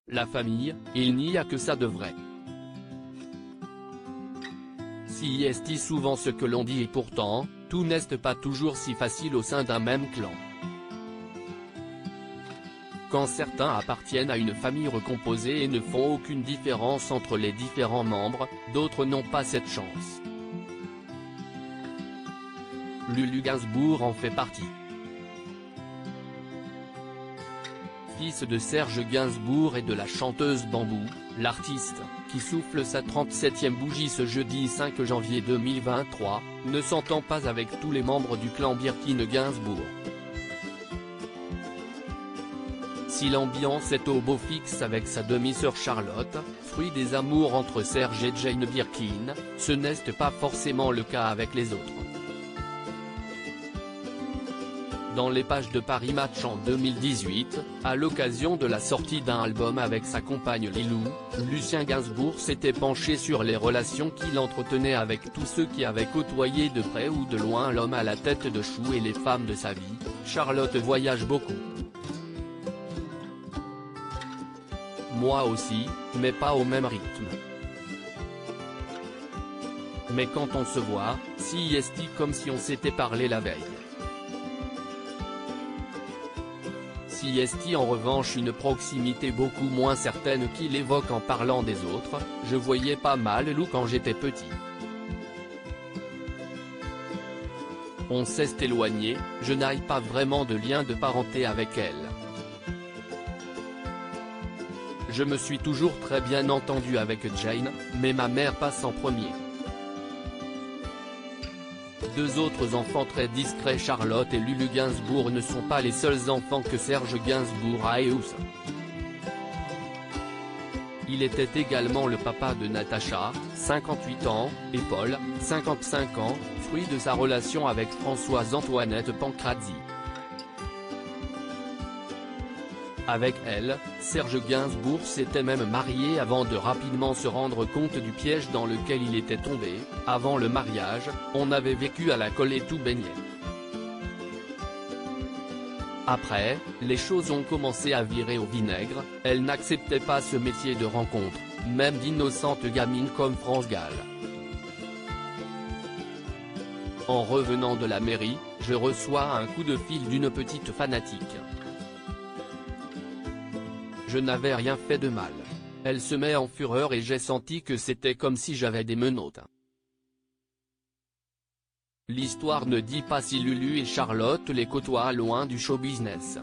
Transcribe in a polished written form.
La famille, il n'y a que ça de vrai. Si est souvent ce que l'on dit et pourtant, tout n'est pas toujours si facile au sein d'un même clan. Quand certains appartiennent à une famille recomposée et ne font aucune différence entre les différents membres, d'autres n'ont pas cette chance. Lulu Gainsbourg en fait partie. Fils de Serge Gainsbourg et de la chanteuse Bambou, l'artiste, qui souffle sa 37e bougie ce jeudi 5 janvier 2023, ne s'entend pas avec tous les membres du clan Birkin-Gainsbourg. Si l'ambiance est au beau fixe avec sa demi-sœur Charlotte, fruit des amours entre Serge et Jane Birkin, ce n'est pas forcément le cas avec les autres. Dans les pages de Paris Match en 2018, à l'occasion de la sortie d'un album avec sa compagne Lilou, Lucien Gainsbourg s'était penché sur les relations qu'il entretenait avec tous ceux qui avaient côtoyé de près ou de loin l'homme à la tête de chou et les femmes de sa vie. Charlotte voyage beaucoup. Moi aussi, mais pas au même rythme. Mais quand on se voit, si est comme si on s'était parlé la veille. Si est en revanche une proximité beaucoup moins certaine qu'il évoque en parlant des autres, je voyais pas mal Lou quand j'étais petit. On s'est éloigné, je n'ai pas vraiment de lien de parenté avec elle. Je me suis toujours très bien entendu avec Jane, mais ma mère passe en premier. Deux autres enfants très discrets Charlotte et Lulu Gainsbourg ne sont pas les seuls enfants que Serge Gainsbourg a eu. Il était également le papa de Natacha, 58 ans, et Paul, 55 ans, fruit de sa relation avec Françoise-Antoinette Pancrazzi. Avec elle, Serge Gainsbourg s'était même marié avant de rapidement se rendre compte du piège dans lequel il était tombé. Avant le mariage, on avait vécu à la colle et tout baignait. Après, les choses ont commencé à virer au vinaigre, elle n'acceptait pas ce métier de rencontre, même d'innocente gamine comme France Gall. En revenant de la mairie, je reçois un coup de fil d'une petite fanatique. Je n'avais rien fait de mal. Elle se met en fureur et j'ai senti que c'était comme si j'avais des menottes. L'histoire ne dit pas si Lulu et Charlotte les côtoient loin du show business.